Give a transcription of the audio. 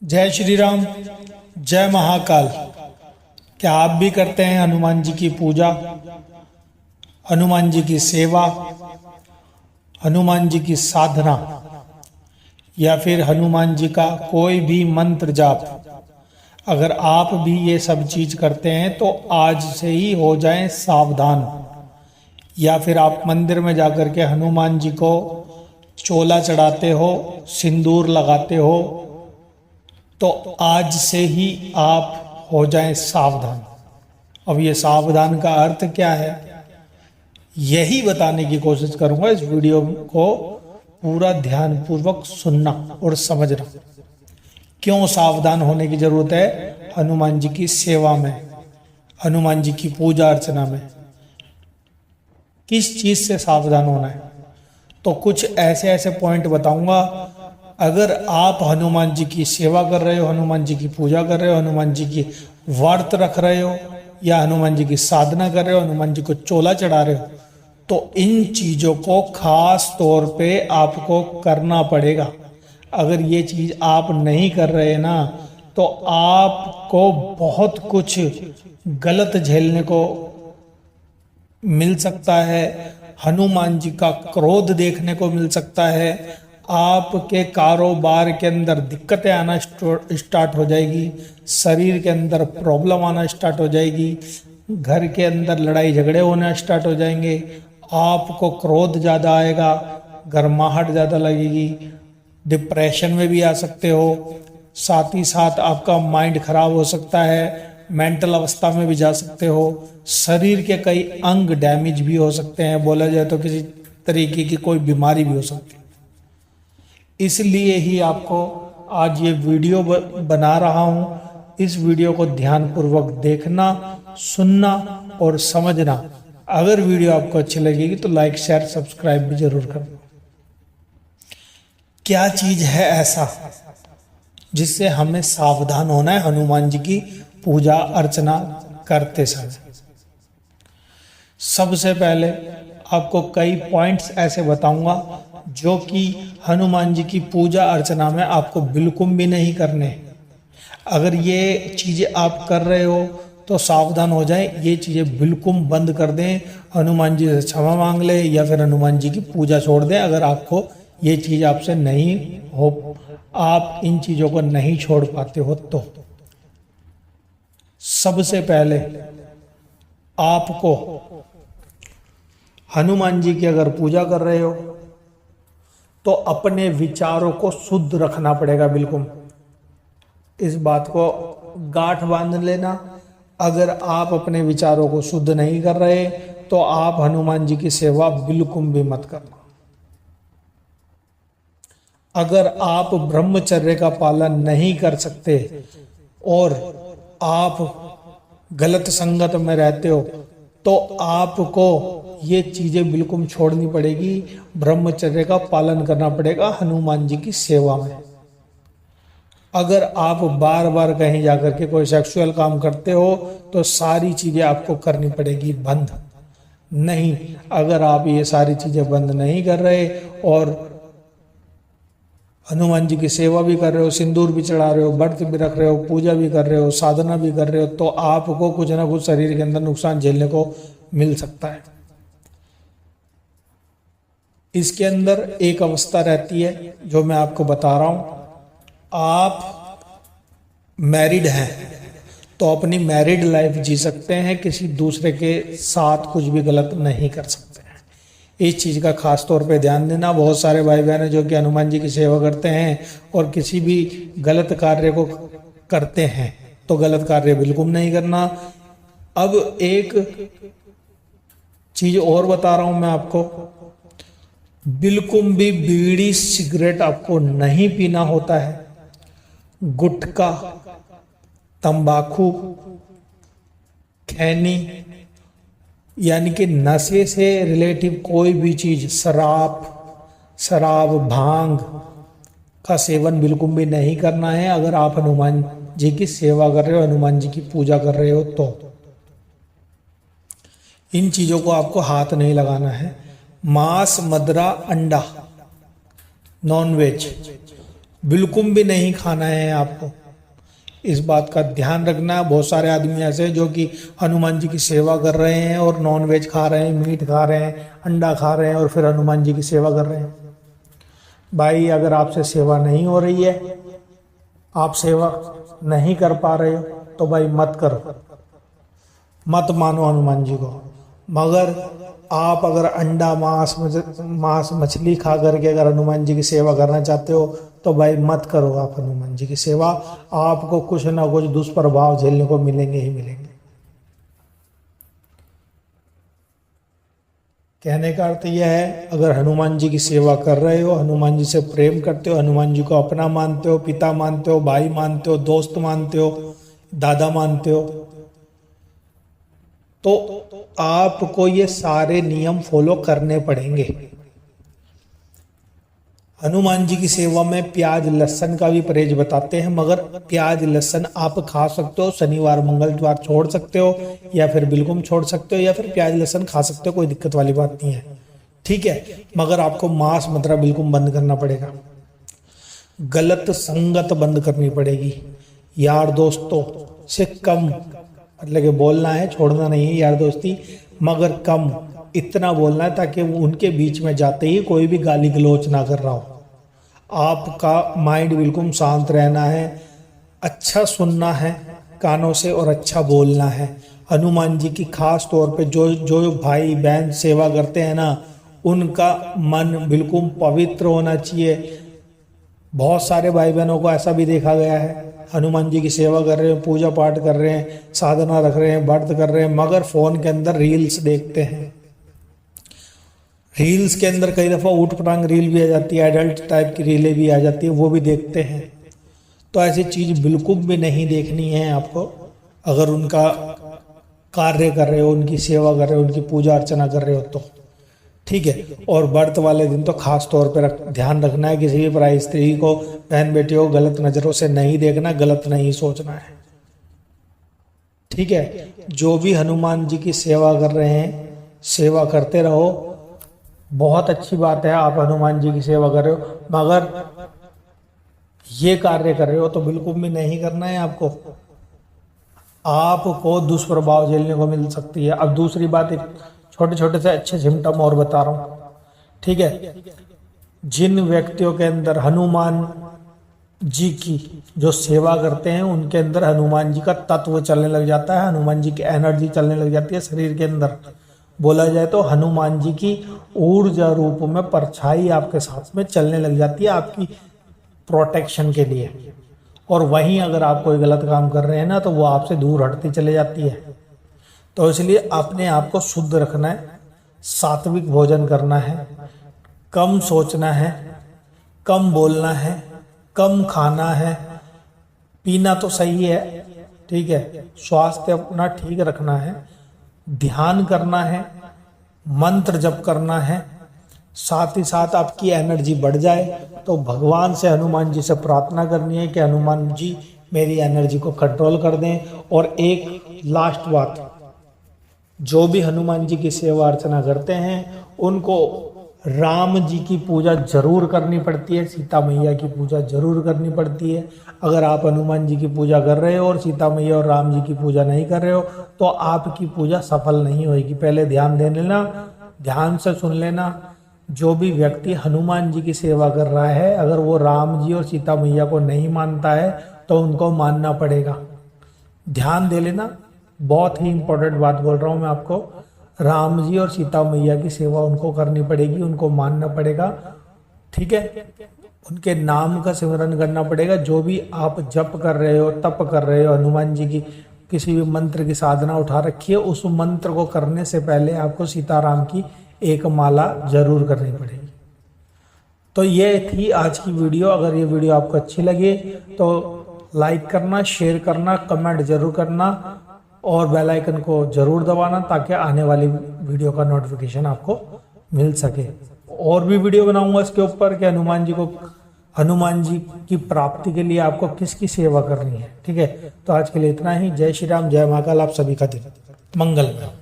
जय श्री राम, जय महाकाल। क्या आप भी करते हैं हनुमान जी की पूजा, हनुमान जी की सेवा, हनुमान जी की साधना या फिर हनुमान जी का कोई भी मंत्र जाप? अगर आप भी ये सब चीज करते हैं तो आज से ही हो जाएं सावधान। या फिर आप मंदिर में जाकर के हनुमान जी को चोला चढ़ाते हो, सिंदूर लगाते हो, तो आज से ही आप हो जाएं सावधान। अब ये सावधान का अर्थ क्या है, यही बताने की कोशिश करूंगा। इस वीडियो को पूरा ध्यानपूर्वक सुनना और समझना। क्यों सावधान होने की जरूरत है हनुमान जी की सेवा में, हनुमान जी की पूजा अर्चना में? किस चीज से सावधान होना है? तो कुछ ऐसे ऐसे पॉइंट बताऊंगा। अगर आप हनुमान जी की सेवा कर रहे हो, हनुमान जी की पूजा कर रहे हो, हनुमान जी की व्रत रख रहे हो, या हनुमान जी की साधना कर रहे हो, हनुमान जी को चोला चढ़ा रहे हो, तो इन चीजों को खास तौर पे आपको करना पड़ेगा। अगर ये चीज आप नहीं कर रहे ना, तो आपको बहुत कुछ गलत झेलने को मिल सकता है। हनुमान जी का क्रोध देखने को मिल सकता है। आपके कारोबार के अंदर दिक्कतें आना स्टार्ट हो जाएगी, शरीर के अंदर प्रॉब्लम आना स्टार्ट हो जाएगी, घर के अंदर लड़ाई झगड़े होना स्टार्ट हो जाएंगे, आपको क्रोध ज़्यादा आएगा, गर्माहट ज़्यादा लगेगी, डिप्रेशन में भी आ सकते हो। साथ ही साथ आपका माइंड खराब हो सकता है, मेंटल अवस्था में भी जा सकते हो। शरीर के कई अंग डैमेज भी हो सकते हैं, बोला जाए तो किसी तरीके की कोई बीमारी भी हो सकती है। इसलिए ही आपको आज ये वीडियो बना रहा हूँ। इस वीडियो को ध्यानपूर्वक देखना, सुनना और समझना। अगर वीडियो आपको अच्छी लगेगी तो लाइक, शेयर, सब्सक्राइब भी जरूर करना। क्या चीज है ऐसा जिससे हमें सावधान होना है हनुमान जी की पूजा अर्चना करते समय? सबसे पहले आपको कई पॉइंट्स ऐसे बताऊंगा जो कि हनुमान जी की पूजा अर्चना में आपको बिल्कुल भी नहीं करने। अगर ये चीजें आप कर रहे हो तो सावधान हो जाएं, ये चीजें बिल्कुल बंद कर दें, हनुमान जी से क्षमा मांग ले या फिर हनुमान जी की पूजा छोड़ दें। अगर आपको ये चीज आपसे नहीं हो, आप इन चीजों को नहीं छोड़ पाते हो, तो सबसे पहले आपको हनुमान जी की अगर पूजा कर रहे हो तो अपने विचारों को शुद्ध रखना पड़ेगा। बिल्कुल इस बात को गांठ बांध लेना। अगर आप अपने विचारों को शुद्ध नहीं कर रहे तो आप हनुमान जी की सेवा बिल्कुल भी मत करना। अगर आप ब्रह्मचर्य का पालन नहीं कर सकते और आप गलत संगत में रहते हो तो आपको ये चीजें बिल्कुल छोड़नी पड़ेगी। ब्रह्मचर्य का पालन करना पड़ेगा हनुमान जी की सेवा में। अगर आप बार बार कहीं जाकर के कोई सेक्सुअल काम करते हो तो सारी चीजें आपको करनी पड़ेगी बंद। नहीं, अगर आप ये सारी चीजें बंद नहीं कर रहे और हनुमान जी की सेवा भी कर रहे हो, सिंदूर भी चढ़ा रहे हो, व्रत भी रख रहे हो, पूजा भी कर रहे हो, साधना भी कर रहे हो, तो आपको कुछ ना कुछ शरीर के अंदर नुकसान झेलने को मिल सकता है। इसके अंदर एक अवस्था रहती है जो मैं आपको बता रहा हूं। आप मैरिड हैं तो अपनी मैरिड लाइफ जी सकते हैं, किसी दूसरे के साथ कुछ भी गलत नहीं कर सकते। इस चीज का खास तौर पे ध्यान देना। बहुत सारे भाई बहन जो कि हनुमान जी की सेवा करते हैं और किसी भी गलत कार्य को करते हैं, तो गलत कार्य बिल्कुल नहीं करना। अब एक चीज और बता रहा हूं मैं आपको, बिल्कुल भी बीड़ी सिगरेट आपको नहीं पीना होता है। गुटखा, तंबाकू, खैनी यानी कि नशे से रिलेटिव कोई भी चीज, शराब, भांग का सेवन बिल्कुल भी नहीं करना है। अगर आप हनुमान जी की सेवा कर रहे हो, हनुमान जी की पूजा कर रहे हो, तो इन चीजों को आपको हाथ नहीं लगाना है। मांस, मदिरा, अंडा, नॉनवेज बिल्कुल भी नहीं खाना है आपको। इस बात का ध्यान रखना है। बहुत सारे आदमी ऐसे हैं जो कि हनुमान जी की सेवा कर रहे हैं और नॉन वेज खा रहे हैं, मीट खा रहे हैं, अंडा खा रहे हैं और फिर हनुमान जी की सेवा कर रहे हैं। भाई अगर आपसे सेवा नहीं हो रही है, आप सेवा नहीं कर पा रहे हो, तो भाई मत करो, मत मानो हनुमान जी को। मगर आप अगर अंडा मांस मछली खा करके अगर हनुमान जी की सेवा करना चाहते हो, तो भाई मत करो आप हनुमान जी की सेवा। आपको कुछ ना कुछ दुष्प्रभाव झेलने को मिलेंगे ही मिलेंगे। कहने का अर्थ यह है, अगर हनुमान जी की सेवा कर रहे हो, हनुमान जी से प्रेम करते हो, हनुमान जी को अपना मानते हो, पिता मानते हो, भाई मानते हो, दोस्त मानते हो, दादा मानते हो, तो आपको ये सारे नियम फॉलो करने पड़ेंगे। हनुमान जी की सेवा में प्याज लहसुन का भी परहेज बताते हैं, मगर प्याज लहसुन आप खा सकते हो, शनिवार मंगलवार छोड़ सकते हो, या फिर बिल्कुल छोड़ सकते हो, या फिर प्याज लहसुन खा सकते हो, कोई दिक्कत वाली बात नहीं है, ठीक है। मगर आपको मांस मदिरा बिल्कुल बंद करना पड़ेगा, गलत संगत बंद करनी पड़ेगी, यार दोस्तों से कम, मतलब कि बोलना है, छोड़ना नहीं है यार दोस्ती, मगर कम इतना बोलना है ताकि उनके बीच में जाते ही कोई भी गाली गलौच ना कर रहा हो। आपका माइंड बिल्कुल शांत रहना है, अच्छा सुनना है कानों से और अच्छा बोलना है। हनुमान जी की खास तौर पे जो जो भाई बहन सेवा करते हैं ना, उनका मन बिल्कुल पवित्र होना चाहिए। बहुत सारे भाई बहनों को ऐसा भी देखा गया है, हनुमान जी की सेवा कर रहे हैं, पूजा पाठ कर रहे हैं, साधना रख रहे हैं, व्रत कर रहे हैं, मगर फोन के अंदर रील्स देखते हैं। रील्स के अंदर कई दफ़ा ऊट पटांग रील भी आ जाती है, एडल्ट टाइप की रीलें भी आ जाती है, वो भी देखते हैं। तो ऐसी चीज़ बिल्कुल भी नहीं देखनी है आपको। अगर उनका कार्य कर रहे हो, उनकी सेवा कर रहे हो, उनकी पूजा अर्चना कर रहे हो तो ठीक है। और व्रत वाले दिन तो खास तौर पे ध्यान रखना है, किसी भी पराई स्त्री को, बहन बेटी को गलत नज़रों से नहीं देखना, गलत नहीं सोचना है, ठीक है। जो भी हनुमान जी की सेवा कर रहे हैं, सेवा करते रहो, बहुत अच्छी बात है। आप हनुमान जी की सेवा कर रहे हो, मगर ये कार्य कर रहे हो तो बिल्कुल भी नहीं करना है आपको। आपको दुष्प्रभाव झेलने को मिल सकती है। अब दूसरी बात, एक छोटे छोटे से अच्छे सिम्टम और बता रहा हूँ, ठीक है। जिन व्यक्तियों के अंदर हनुमान जी की जो सेवा करते हैं, उनके अंदर हनुमान जी का तत्व चलने लग जाता है, हनुमान जी की एनर्जी चलने लग जाती है शरीर के अंदर। बोला जाए तो हनुमान जी की ऊर्जा रूप में परछाई आपके साथ में चलने लग जाती है, आपकी प्रोटेक्शन के लिए। और वहीं अगर आप कोई गलत काम कर रहे हैं ना, तो वो आपसे दूर हटती चले जाती है। तो इसलिए अपने आप को शुद्ध रखना है, सात्विक भोजन करना है, कम सोचना है, कम बोलना है, कम खाना है, पीना तो सही है, ठीक है, स्वास्थ्य अपना ठीक रखना है, ध्यान करना है, मंत्र जप करना है, साथ ही साथ आपकी एनर्जी बढ़ जाए तो भगवान से, हनुमान जी से प्रार्थना करनी है कि हनुमान जी मेरी एनर्जी को कंट्रोल कर दें। और एक लास्ट बात, जो भी हनुमान जी की सेवा अर्चना करते हैं, उनको राम जी की पूजा जरूर करनी पड़ती है, सीता मैया की पूजा जरूर करनी पड़ती है। अगर आप हनुमान जी की पूजा कर रहे हो और सीता मैया और राम जी की पूजा नहीं कर रहे हो, तो आपकी पूजा सफल नहीं होगी। पहले ध्यान दे लेना, ध्यान से सुन लेना। जो भी व्यक्ति हनुमान जी की सेवा कर रहा है, अगर वो राम जी और सीता मैया को नहीं मानता है, तो उनको मानना पड़ेगा। ध्यान दे लेना, बहुत ही इंपॉर्टेंट बात बोल रहा हूँ मैं आपको। राम जी और सीता मैया की सेवा उनको करनी पड़ेगी, उनको मानना पड़ेगा, ठीक है। उनके नाम का सिमरन करना पड़ेगा। जो भी आप जप कर रहे हो, तप कर रहे हो, हनुमान जी की किसी भी मंत्र की साधना उठा रखी है, उस मंत्र को करने से पहले आपको सीताराम की एक माला जरूर करनी पड़ेगी। तो ये थी आज की वीडियो। अगर ये वीडियो आपको अच्छी लगे तो लाइक करना, शेयर करना, कमेंट जरूर करना और बेल आइकन को जरूर दबाना, ताकि आने वाली वीडियो का नोटिफिकेशन आपको मिल सके। और भी वीडियो बनाऊंगा इसके ऊपर कि हनुमान जी की प्राप्ति के लिए आपको किसकी सेवा करनी है, ठीक है। तो आज के लिए इतना ही। जय श्री राम, जय महाकाल। आप सभी का दिन मंगलमय।